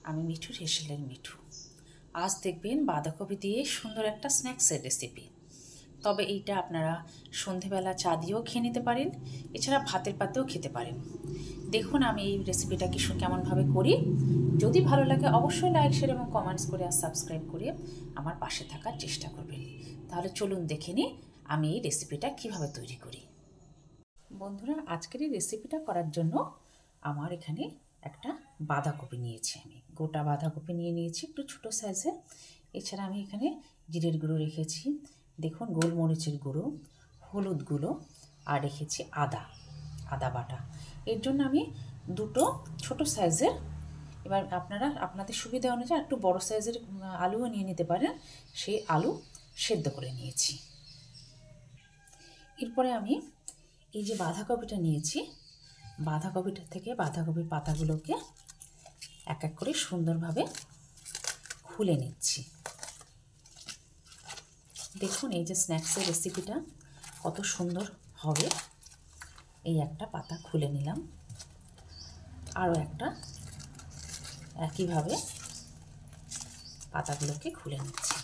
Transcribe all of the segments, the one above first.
আমি মিঠু হেসেলের মিঠু। আজ দেখবেন বাঁধাকপি দিয়ে সুন্দর একটা স্ন্যাক্সের রেসিপি। তবে এইটা আপনারা সন্ধেবেলা চা দিয়েও খেয়ে নিতে পারেন, এছাড়া ভাতের পাতেও খেতে পারেন। দেখুন আমি এই রেসিপিটা কেমনভাবে করি। যদি ভালো লাগে অবশ্যই লাইক, শেয়ার এবং কমেন্টস করে আর সাবস্ক্রাইব করে আমার পাশে থাকার চেষ্টা করবেন। তাহলে চলুন দেখে নিই আমি এই রেসিপিটা কিভাবে তৈরি করি। বন্ধুরা, আজকের এই রেসিপিটা করার জন্য আমার এখানে একটা বাঁধাকপি নিয়েছি। আমি গোটা বাঁধাকপি নিয়েছি একটু ছোটো সাইজের। এছাড়া আমি এখানে জিরের গুঁড়ো রেখেছি, দেখুন গোলমরিচের গুঁড়ো, হলুদ গুঁড়ো, আর রেখেছি আদা বাটা। এর জন্য আমি দুটো ছোটো সাইজের, এবার আপনারা আপনাদের সুবিধা অনুযায়ী একটু বড় সাইজের আলুও নিয়ে নিতে পারেন, সেই আলু সেদ্ধ করে নিয়েছি। এরপরে আমি এই যে বাঁধাকপিটা নিয়েছি, বাঁধাকপিটা থেকে বাঁধাকপির পাতাগুলোকে এক এক করে সুন্দরভাবে খুলে নিচ্ছি। দেখুন এই যে স্ন্যাক্সের রেসিপিটা কত সুন্দর হবে। এই একটা পাতা খুলে নিলাম, আরও একটা একইভাবে পাতাগুলোকে খুলে নিচ্ছি।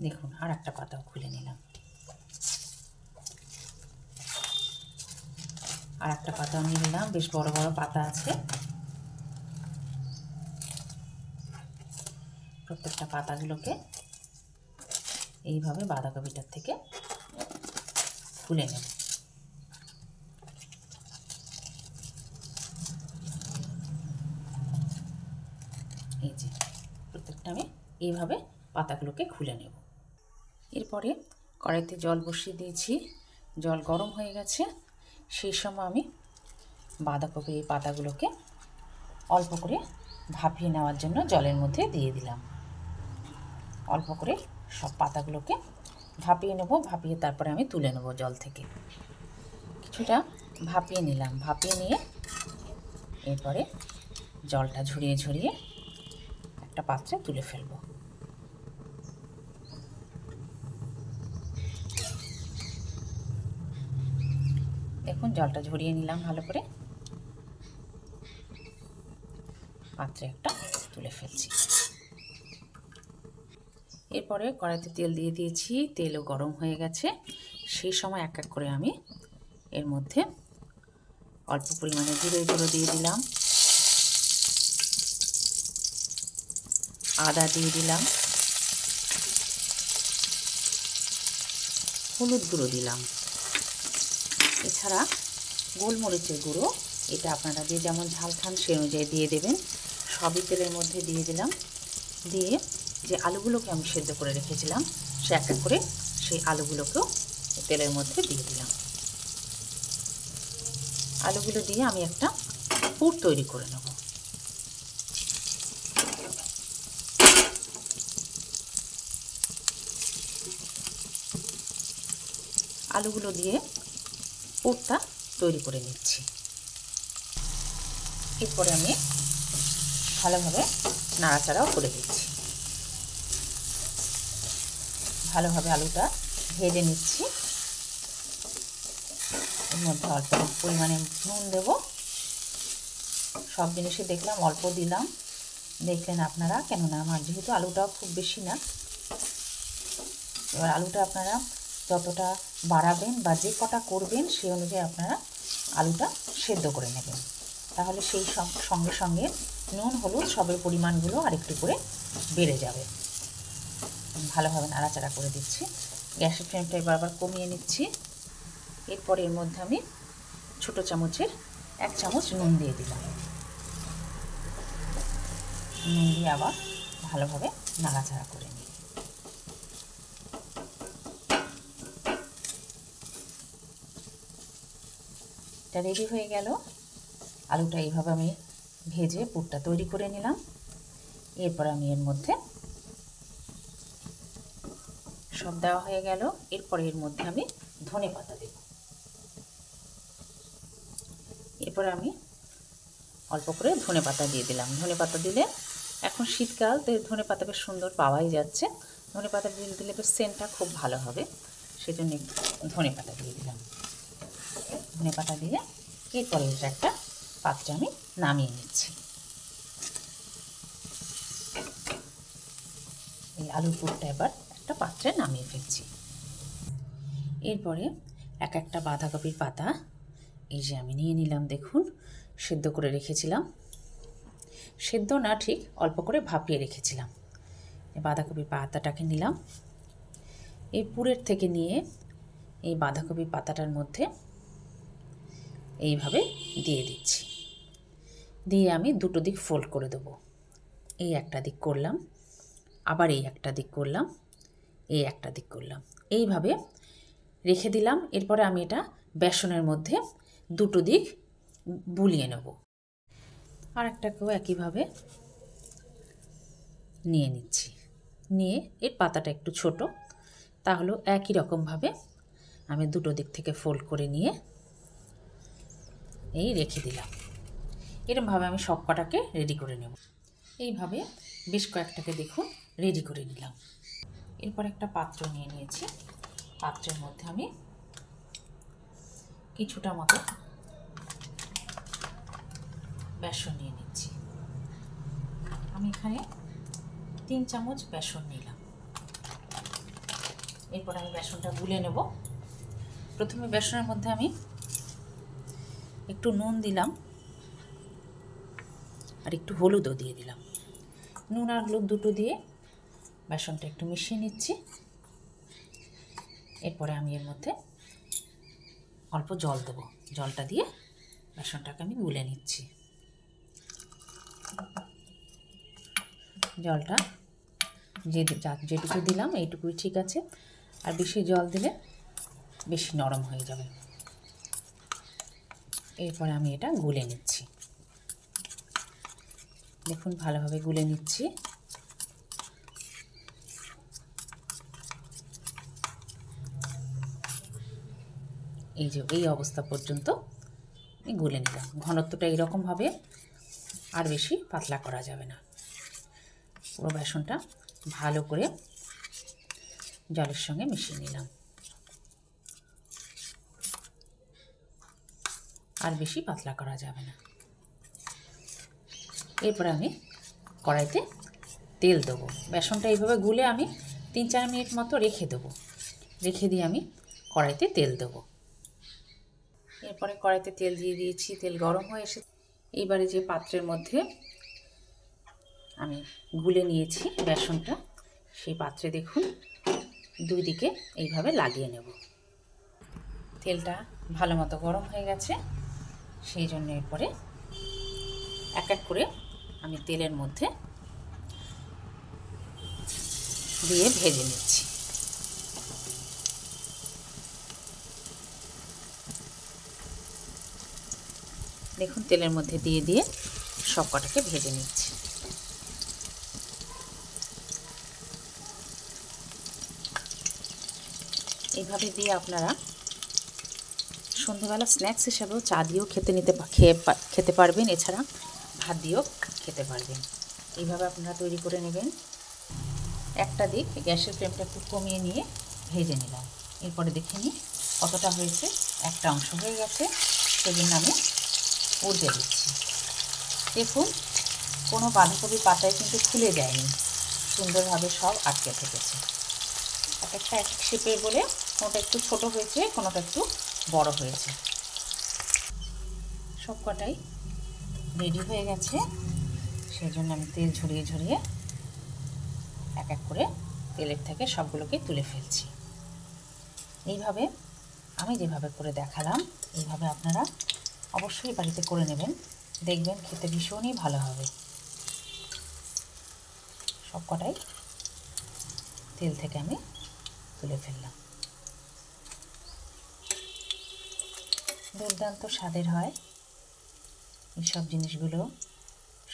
দেখুন আর একটা পাতাও খুলে নিলাম, আর একটা পাতাও নিয়ে নিলাম, বেশ বড় বড় পাতা আছে। প্রত্যেকটা পাতাগুলোকে এইভাবে বাঁধাকপিটার থেকে খুলে নেব। এই যে প্রত্যেকটা আমি এইভাবে পাতাগুলোকে খুলে নেব। এরপরে কড়াইতে জল বসিয়ে দিয়েছি, জল গরম হয়ে গেছে। সেই সময় আমি বাঁধাকপির এই পাতাগুলোকে অল্প করে ভাপিয়ে নেওয়ার জন্য জলের মধ্যে দিয়ে দিলাম। অল্প করে সব পাতাগুলোকে ভাপিয়ে নেব, ভাপিয়ে তারপরে আমি তুলে নেব জল থেকে। কিছুটা ভাপিয়ে নিলাম, ভাপিয়ে নিয়ে এরপরে জলটা ঝরিয়ে ঝরিয়ে একটা পাত্রে তুলে ফেলব। দেখুন জলটা ঝরিয়ে নিলাম ভালো করে, পাত্রে একটা তুলে ফেলছি। এরপরে কড়াইতে তেল দিয়ে দিয়েছি, তেলও গরম হয়ে গেছে। সেই সময় এক এক করে আমি এর মধ্যে অল্প পরিমাণে জিরের গুঁড়ো দিয়ে দিলাম, আদা দিয়ে দিলাম, হলুদ গুঁড়ো দিলাম, এছাড়া গোলমরিচের গুঁড়ো, এটা আপনারা যে যেমন ঝাল খান সে অনুযায়ী দিয়ে দেবেন। সবই তেলের মধ্যে দিয়ে দিলাম। দিয়ে যে আলুগুলোকে আমি সেদ্ধ করে রেখেছিলাম সে এক এক করে সেই আলুগুলোকেও তেলের মধ্যে দিয়ে দিলাম। আলুগুলো দিয়ে আমি একটা পুর তৈরি করে নেব। আলুগুলো দিয়ে পুরটা তৈরি করে নিচ্ছি। এরপরে আমি ভালোভাবে নাড়াচাড়াও করে দিচ্ছি। ভালোভাবে আলুটা ভেজে নিচ্ছি। এর মধ্যে অল্প পরিমাণে নুন দেব। সব জিনিসে দেখলাম অল্প দিলাম, দেখলেন আপনারা, কেননা আমার যেহেতু আলুটাও খুব বেশি না। এবার আলুটা আপনারা যতটা বাড়াবেন বা যে কটা করবেন সেই অনুযায়ী আপনারা আলুটা সেদ্ধ করে নেবেন। তাহলে সেই সঙ্গে সঙ্গে নুন হলুদ সবের পরিমাণগুলো আরেকটু করে বেড়ে যাবে। ভালোভাবে নাড়াচাড়া করে দিচ্ছি। গ্যাসের ফ্লেমটা বারবার কমিয়ে নিচ্ছি। এরপরে এর মধ্যে আমি ছোটো চামচের 1 চামচ নুন দিয়ে দিলাম। নুন দিয়ে আবার ভালোভাবে নাড়াচাড়া করে নিই। এটা রেডি হয়ে গেল। আলুটা এইভাবে আমি ভেজে পুরটা তৈরি করে নিলাম। এরপর আমি এর মধ্যে সব দেওয়া হয়ে গেল। এরপরে এর মধ্যে আমি ধনেপাতা দেব। এরপরে আমি অল্প করে ধনেপাতা দিয়ে দিলাম। ধনেপাতা দিলে এখন শীতকাল, তো ধনেপাতা বেশ সুন্দর পাওয়াই যাচ্ছে। ধনেপাতা দিলে বেশ সেন্টটা খুব ভালো হবে, সেজন্য একটু ধনেপাতা দিয়ে দিলাম। ধনেপাতা দিয়ে এরপরে এটা একটা পাত্রে আমি নামিয়ে নিচ্ছি। এই আলুর পুরটা এবার একটা পাত্রে নামিয়ে ফেলছি। এরপরে এক একটা বাঁধাকপির পাতা এই যে আমি নিয়ে নিলাম। দেখুন, সেদ্ধ করে রেখেছিলাম, সেদ্ধ না ঠিক অল্প করে ভাপিয়ে রেখেছিলাম। বাঁধাকপির পাতাটাকে নিলাম, এই পুরের থেকে নিয়ে এই বাঁধাকপির পাতাটার মধ্যে এইভাবে দিয়ে দিচ্ছি। দিয়ে আমি দুটো দিক ফোল্ড করে দেবো। এই একটা দিক করলাম, আবার এই একটা দিক করলাম, এই একটা দিক করলাম, এইভাবে রেখে দিলাম। এরপরে আমি এটা বেসনের মধ্যে দুটো দিক বুলিয়ে নেব। আর একটাকেও একইভাবে নিয়ে নিচ্ছি। নিয়ে এর পাতাটা একটু ছোট, তাহলেও একই রকমভাবে আমি দুটো দিক থেকে ফোল্ড করে নিয়ে এই রেখে দিলাম। এরকমভাবে আমি সব কটাকে রেডি করে নেব। এইভাবে বেশ কয়েকটাকে দেখুন রেডি করে নিলাম। এরপর একটা পাত্র নিয়ে নিয়েছি। পাত্রের মধ্যে আমি কিছুটা মতো বেসন নিয়ে নিচ্ছি। আমি এখানে 3 চামচ বেসন নিলাম। এরপর আমি বেসনটা গুলে নেব। প্রথমে বেসনের মধ্যে আমি একটু নুন দিলাম আর একটু হলুদও দিয়ে দিলাম। নুন আর হলুদ দুটো দিয়ে বেসনটা একটু মিশিয়ে নিচ্ছি। এরপরে আমি এর মধ্যে অল্প জল দেবো। জলটা দিয়ে বেসনটাকে আমি গুলে নিচ্ছি। জলটা যেটুকু দিলাম এইটুকুই ঠিক আছে, আর বেশি জল দিলে বেশি নরম হয়ে যাবে। এরপরে আমি এটা গুলে নিচ্ছি। দেখুন ভালোভাবে গুলে নিচ্ছি। এই যে এই অবস্থা পর্যন্ত আমি গুলে নিলাম। ঘনত্বটা এইরকম হবে, আর বেশি পাতলা করা যাবে না। পুরো বেসনটা ভালো করে জলের সঙ্গে মিশিয়ে নিলাম, আর বেশি পাতলা করা যাবে না। এরপরে আমি কড়াইতে তেল দেবো। বেসনটা এইভাবে গুলে আমি 3-4 মিনিট মতো রেখে দেবো। রেখে দিয়ে আমি কড়াইতে তেল দেবো। এরপরে কড়াইতে তেল দিয়ে দিয়েছি, তেল গরম হয়ে এসে এইবারে যে পাত্রের মধ্যে আমি গুলে নিয়েছি বেসনটা, সেই পাত্রে দেখুন দুই দিকে এইভাবে লাগিয়ে নেব। তেলটা ভালো মতো গরম হয়ে গেছে, সেই জন্য এরপরে এক এক করে আমি তেলের মধ্যে দিয়ে ভেজে নিচ্ছি। দেখুন তেলের মধ্যে দিয়ে দিয়ে সব কটাকে ভেজে নিচ্ছি। এইভাবে দিয়ে আপনারা সন্ধ্যেবেলা স্ন্যাক্স হিসাবেও চা দিয়েও খেতে পারবেন, এছাড়া ভাত দিয়েও খেতে পারবেন। এইভাবে আপনারা তৈরি করে নেবেন। একটা দিক গ্যাসের ফ্লেমটা একটু কমিয়ে নিয়ে ভেজে নিলাম। এরপরে দেখে নিই কতটা হয়েছে। একটা অংশ হয়ে গেছে, সেজন্য আমি উল্টে দিচ্ছি। দেখুন কোনো বাঁধাকপি পাতায় কিন্তু খুলে যায়নি, সুন্দরভাবে সব আটকে থেকেছে। এক একটা এক শেপের বলে কোনোটা একটু ছোট হয়েছে, কোনোটা একটু বড় হয়েছে। সব কটাই রেডি হয়ে গেছে, সেই জন্য আমি তেল ঝরিয়ে ঝরিয়ে এক এক করে তেলের থেকে সবগুলোকে তুলে ফেলছি। এইভাবে আমি যেভাবে করে দেখালাম এইভাবে আপনারা অবশ্যই বাড়িতে করে নেবেন, দেখবেন খেতে ভীষণই ভালো হবে। সব কটাই তেল থেকে আমি তুলে ফেললাম। দুর্দান্ত স্বাদের হয় এইসব জিনিসগুলো।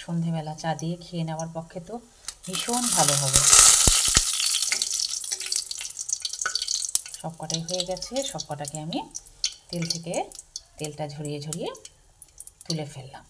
সন্ধেবেলা চা দিয়ে খেয়ে নেওয়ার পক্ষে তো ভীষণ ভালো হবে। সব কটাই হয়ে গেছে, সব কটাকে আমি তেল থেকে তেলটা ঝরিয়ে ঝরিয়ে তুলে ফেললাম।